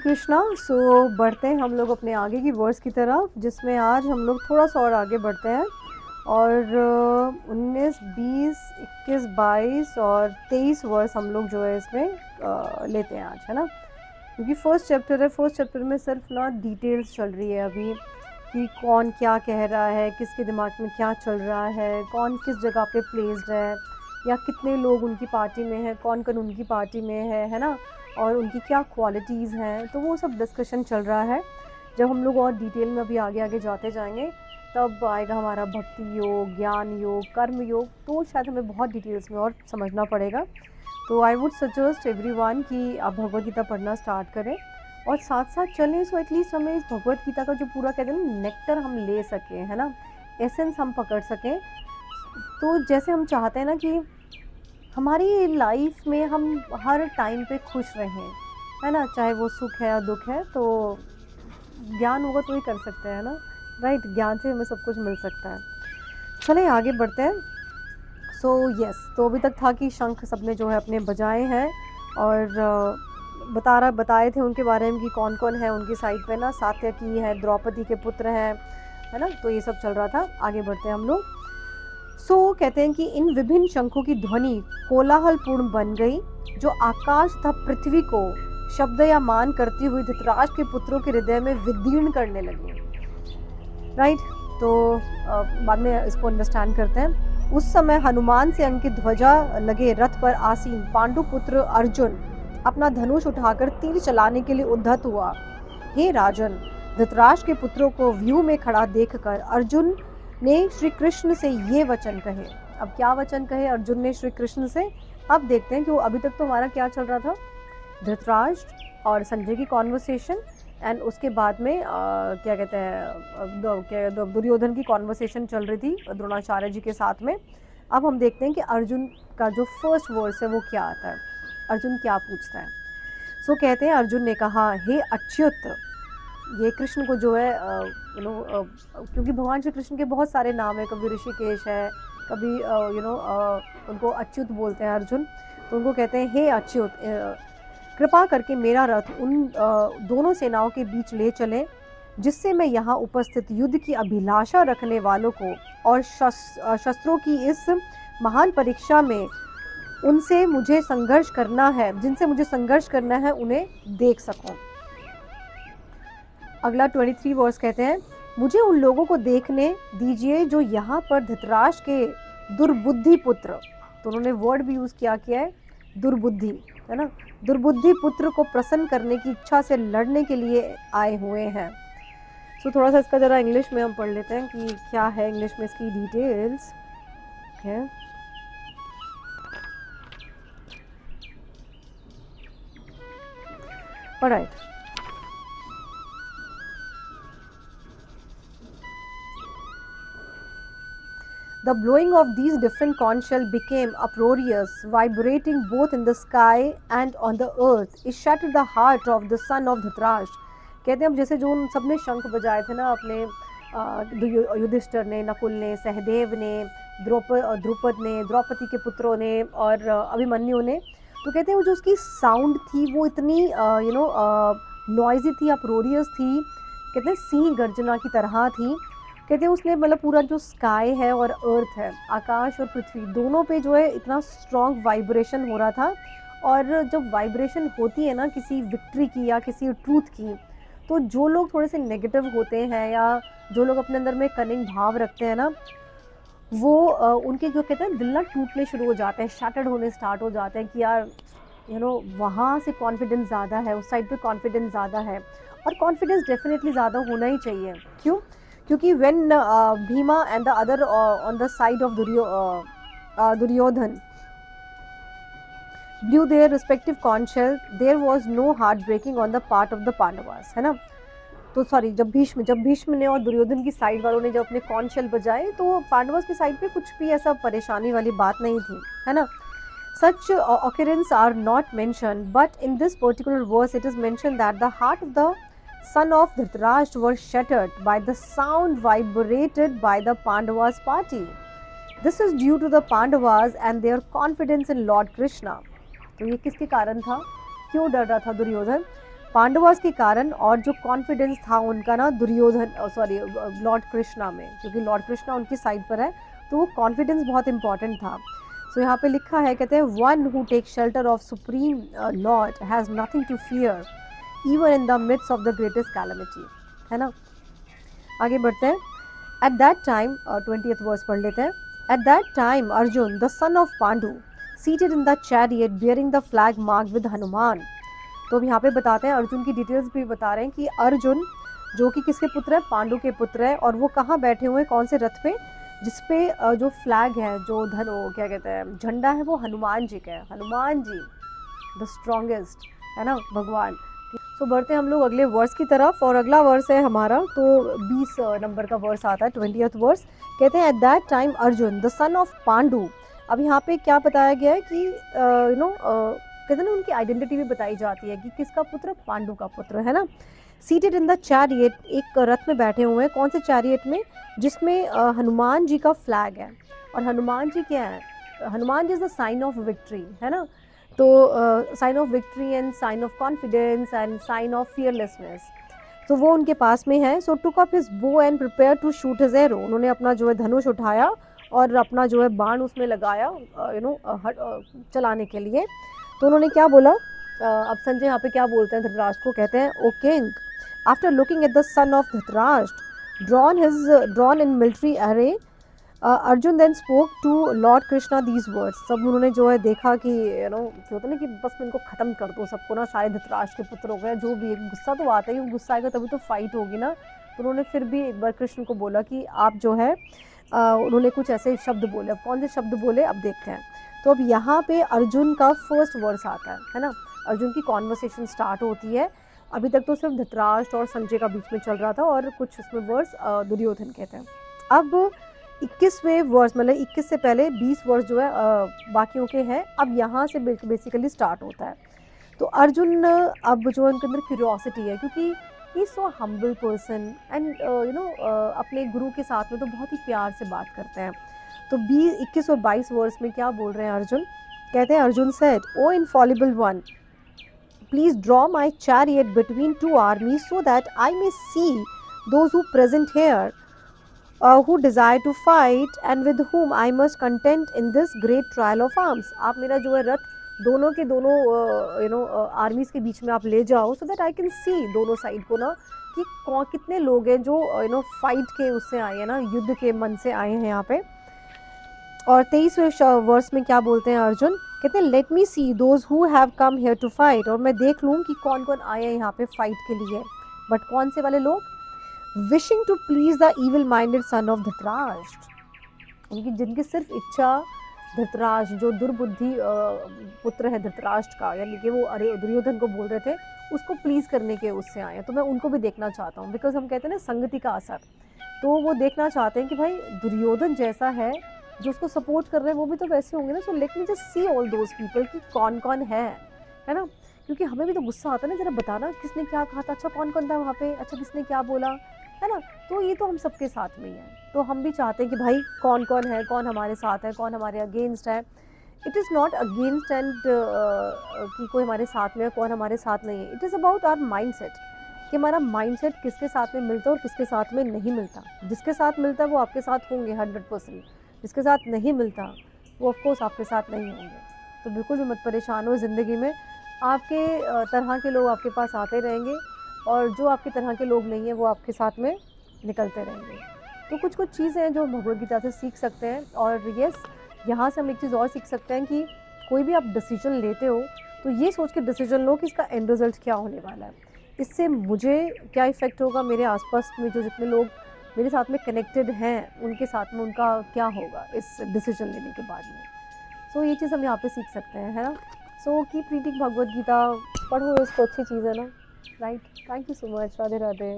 कृष्णा। बढ़ते हैं हम लोग अपने आगे की वर्स की तरफ, जिसमें आज हम लोग थोड़ा सा और आगे बढ़ते हैं और 19, 20, 21, 22 और 23 वर्स हम लोग जो है इसमें लेते हैं आज, है ना। क्योंकि फर्स्ट चैप्टर है, फर्स्ट चैप्टर में सिर्फ ना डिटेल्स चल रही है अभी कि कौन क्या कह रहा है, किसके दिमाग में क्या चल रहा है, कौन किस जगह पे प्लेस्ड है, या कितने लोग उनकी पार्टी में हैं, कौन कौन उनकी पार्टी में है ना, और उनकी क्या क्वालिटीज़ हैं। तो वो सब डिस्कशन चल रहा है। जब हम लोग और डिटेल में अभी आगे आगे जाते जाएंगे तब आएगा हमारा भक्ति योग, ज्ञान योग, कर्म योग, तो शायद हमें बहुत डिटेल्स में और समझना पड़ेगा। तो आई वुड सजेस्ट एवरीवन कि आप भगवद गीता पढ़ना स्टार्ट करें और साथ साथ चलें, सो एटलीस्ट हमें इस भगवद गीता का जो पूरा कहते हैं ना नेक्टर हम ले सकें, है ना, एसेंस हम पकड़ सकें। तो जैसे हम चाहते हैं ना कि हमारी लाइफ में हम हर टाइम पे खुश रहें, है ना, चाहे वो सुख है या दुख है, तो ज्ञान होगा तो ही कर सकते हैं ना, राइट। ज्ञान से हमें सब कुछ मिल सकता है। चलें आगे बढ़ते हैं। तो अभी तक था कि शंख सबने जो है अपने बजाए हैं और बताए थे उनके बारे में कि कौन कौन है उनकी साइड पे ना, सात्यकी है, द्रौपदी के पुत्र हैं, है ना। तो ये सब चल रहा था। आगे बढ़ते हैं हम लोग। कहते हैं कि इन विभिन्न शंखों की ध्वनि कोलाहलपूर्ण बन गई, जो आकाश तथा पृथ्वी को शब्द या मान करती हुई धृतराष्ट्र के पुत्रों के हृदय में विदीर्ण करने लगी, राइट। तो बाद में इसको अंडरस्टैंड करते हैं। उस समय हनुमान से अंकित ध्वजा लगे रथ पर आसीन पांडु पुत्र अर्जुन अपना धनुष उठाकर तीर चलाने के लिए उद्धत हुआ। हे राजन, धृतराष्ट्र के पुत्रों को व्यू में खड़ा देखकर अर्जुन ने श्री कृष्ण से ये वचन कहे। अब क्या वचन कहे अर्जुन ने श्री कृष्ण से, अब देखते हैं कि वो अभी तक तो हमारा क्या चल रहा था, धृतराष्ट्र और संजय की कॉन्वर्सेशन, एंड उसके बाद में क्या कहते हैं दुर्योधन की कॉन्वर्सेशन चल रही थी द्रोणाचार्य जी के साथ में। अब हम देखते हैं कि अर्जुन का जो फर्स्ट वर्स है वो क्या आता है, अर्जुन क्या पूछता है। कहते हैं अर्जुन ने कहा, हे अच्युत, ये कृष्ण को जो है क्योंकि भगवान श्री कृष्ण के बहुत सारे नाम है, कभी ऋषिकेश है, कभी उनको अच्युत बोलते हैं अर्जुन। तो उनको कहते हैं हे अच्युत, कृपा करके मेरा रथ उन दोनों सेनाओं के बीच ले चले, जिससे मैं यहाँ उपस्थित युद्ध की अभिलाषा रखने वालों को और शस्त्रों की इस महान परीक्षा में उनसे मुझे संघर्ष करना है, जिनसे मुझे संघर्ष करना है, उन्हें देख सकूं। अगला 23 वर्स कहते हैं, मुझे उन लोगों को देखने दीजिए जो यहाँ पर धृतराष्ट्र के दुर्बुद्धि पुत्र, तो उन्होंने वर्ड भी यूज किया है दुर्बुद्धि, है ना, दुर्बुद्धि पुत्र को प्रसन्न करने की इच्छा से लड़ने के लिए आए हुए हैं। थोड़ा सा इसका जरा इंग्लिश में हम पढ़ लेते हैं कि क्या है इंग्लिश में इसकी details. Alright, the blowing of these different conch shells became uproarious, vibrating both in the sky and on the earth. It shattered the heart of the son of Dhritarashtra. कहते हैं अब जैसे जो उन सब ने शंख बजाए थे ना अपने युधिष्ठिर ने, नकुल ने, सहदेव ने, द्रुपद ने, द्रौपदी के पुत्रों ने और अभिमन्यु ने, तो कहते हैं वो जो उसकी साउंड थी वो इतनी नॉइजी थी, अप्रोरियस थी, कहते हैं सिंह गर्जना की तरह थी। कहते हैं उसने मतलब पूरा जो स्काई है और अर्थ है, आकाश और पृथ्वी दोनों पे जो है इतना स्ट्रॉन्ग वाइब्रेशन हो रहा था। और जब वाइब्रेशन होती है ना किसी विक्ट्री की या किसी ट्रूथ की, तो जो लोग थोड़े से नेगेटिव होते हैं या जो लोग अपने अंदर में कनिंग भाव रखते हैं ना, वो उनके जो कहते हैं दिल ना टूटने शुरू हो जाते हैं, शैटर्ड होने स्टार्ट हो जाते हैं कि यार वहाँ से कॉन्फिडेंस ज़्यादा है, उस साइड पे कॉन्फिडेंस ज़्यादा है। और कॉन्फिडेंस डेफिनेटली ज़्यादा होना ही चाहिए। क्यों? क्योंकि when Bhima and the other on the side of Duryodhan blew their respective conch shell, there was no heartbreaking on the part of the Pandavas, है ना। तो सॉरी, जब भीष्म ने और दुर्योधन की साइड वालों ने जब अपने कॉन्च शेल बजाए तो पांडवस की साइड पे कुछ भी ऐसा परेशानी वाली बात नहीं थी, है ना। Such occurrences are not mentioned, but in this particular verse it is mentioned that the heart of the son of Dhritarashtra was shattered by the sound vibrated by the Pandavas party. This is due to the Pandavas and their confidence in Lord Krishna. तो ये किसके कारण था, क्यों डर रहा था दुर्योधन? पांडवास के कारण और जो कॉन्फिडेंस था उनका ना दुर्योधन सॉरी लॉर्ड कृष्णा में, क्योंकि लॉर्ड कृष्णा उनकी साइड पर है तो वो कॉन्फिडेंस बहुत इंपॉर्टेंट था। सो यहाँ पे लिखा है, कहते हैं one who take shelter of supreme lord has nothing to fear even in the midst of the greatest calamity, है ना। आगे बढ़ते हैं। At that time 20th verse पढ़ लेते हैं। At that time Arjun the son of Pandu seated in the chariot bearing the flag marked with Hanuman. तो अब यहाँ पे बताते हैं, अर्जुन की डिटेल्स भी बता रहे हैं कि अर्जुन जो कि किसके पुत्र है, पांडु के पुत्र है, और वो कहाँ बैठे हुए हैं, कौन से रथ पे, जिसपे जो फ्लैग है, जो क्या कहते हैं झंडा है, वो हनुमान जी का है। हनुमान जी द स्ट्रॉन्गेस्ट, है ना, भगवान। सो बढ़ते हैं हम लोग अगले वर्स की तरफ, और अगला वर्स है हमारा तो 20 नंबर का वर्स आता है, 20th वर्स। कहते हैं at that time Arjun the son of Pandu. अब यहाँ पे क्या बताया गया है कि कहते हैं ना, उनकी आइडेंटिटी भी बताई जाती है कि किसका पुत्र, पांडु का पुत्र, है ना। सीटेड इन द चैरियट, एक रथ में बैठे हुए हैं, कौन से चैरियट में, जिसमें हनुमान जी का फ्लैग है। और हनुमान जी क्या है, Hanuman ji is the sign of victory, है ना। तो sign of victory and sign of confidence and sign of fearlessness, तो वो उनके पास में है। So took up his bow and prepare to shoot his arrow, उन्होंने अपना जो है धनुष उठाया और अपना जो है बाण उसमें लगाया चलाने के लिए। तो उन्होंने क्या बोला, अब संजय यहाँ पे क्या बोलते हैं धृतराष्ट्र को, कहते हैं O king after looking at the son of Dhritarashtra drawn in military array Arjun then spoke to lord Krishna these words. सब उन्होंने जो है देखा कि क्या होता है ना कि बस मैं इनको ख़त्म कर दूँ सबको ना, सारे धृतराष्ट्र के पुत्र हो गए, जो भी गुस्सा तो आता है, गुस्सा आएगा तभी तो फाइट होगी ना। तो उन्होंने फिर भी एक बार कृष्ण को बोला कि आप जो है उन्होंने कुछ ऐसे शब्द बोले। अब कौन से शब्द बोले, अब देखते हैं। तो अब यहाँ पे अर्जुन का फर्स्ट वर्स आता है ना। अर्जुन की कॉन्वर्सेशन स्टार्ट होती है। अभी तक तो सिर्फ धृतराष्ट्र और संजय का बीच में चल रहा था, और कुछ उसमें वर्स दुर्योधन कहते हैं। अब 21वें वर्स, मतलब 21 से पहले 20 वर्स जो है बाकियों के हैं। अब यहाँ से बेसिकली स्टार्ट होता है। तो अर्जुन अब जो उनके अंदर क्यूरियोसिटी है, क्योंकि ही सो हम्बल पर्सन एंड अपने गुरु के साथ में तो बहुत ही प्यार से बात करते हैं। तो 21 और 22 वर्स में क्या बोल रहे हैं अर्जुन, कहते हैं Arjun said O infallible one please draw my chariot between two armies so that I may see those who present here who desire to fight and with whom I must contend in this great trial of arms। आप मेरा जो है रथ दोनों के दोनों आर्मीज के बीच में आप ले जाओ, सो दैट आई कैन सी दोनों साइड को ना, कि कौन कितने लोग हैं जो फाइट के उससे आए हैं ना, युद्ध के मन से आए हैं यहाँ पे। और 23वें वर्स में क्या बोलते हैं अर्जुन, कहते हैं let me see those who have come here to fight, और मैं देख लूँ कि कौन कौन आए हैं यहाँ पे फाइट के लिए। बट कौन से वाले लोग, wishing to please the evil minded son of Dhritarashtra, उनकी जिनकी सिर्फ इच्छा धृतराष्ट्र जो दुर्बुद्धि पुत्र है धृतराष्ट्र का, यानी कि वो अरे दुर्योधन को बोल रहे थे, उसको प्लीज़ करने के उससे आए हैं। तो मैं उनको भी देखना चाहता हूँ, बिकॉज हम कहते हैं ना संगति का असर, तो वो देखना चाहते हैं कि भाई दुर्योधन जैसा है जो उसको सपोर्ट कर रहे हैं वो भी तो वैसे होंगे ना। So let me just see all those people कि कौन कौन है ना, क्योंकि हमें भी तो गुस्सा आता है ना, जरा बताना किसने क्या कहा था, अच्छा कौन कौन था वहाँ पे, अच्छा किसने क्या बोला, है ना। तो ये तो हम सबके साथ में ही है, तो हम भी चाहते हैं कि भाई कौन कौन है, कौन हमारे साथ है, कौन हमारे अगेंस्ट है। It is not against and कि कोई हमारे साथ में है, कौन हमारे साथ नहीं है। It is about our mindset, कि हमारा माइंड सेट किसके साथ में मिलता है और किसके साथ में नहीं मिलता। जिसके साथ मिलता है वो आपके साथ होंगे 100%, जिसके साथ नहीं मिलता वो ऑफकोर्स आपके साथ नहीं होंगे। तो बिल्कुल भी मत परेशान हो, ज़िंदगी में आपके तरह के लोग आपके पास आते रहेंगे, और जो आपकी तरह के लोग नहीं हैं वो आपके साथ में निकलते रहेंगे। तो कुछ कुछ चीज़ें हैं जो भगवद गीता से सीख सकते हैं। और यस, यहाँ से हम एक चीज़ और सीख सकते हैं कि कोई भी आप डिसीजन लेते हो तो ये सोच के डिसीजन लो कि इसका एंड रिजल्ट क्या होने वाला है, इससे मुझे क्या इफ़ेक्ट होगा, मेरे आसपास में जो जितने लोग मेरे साथ में कनेक्टेड हैं उनके साथ में उनका क्या होगा इस डिसीजन लेने के बाद में। सो ये चीज़ हम यहाँ पे सीख सकते हैं, है ना। So keep reading Bhagavad Gita, पढ़ो इसको, अच्छी चीज़ है ना, right. Thank you so much, Radhe Radhe.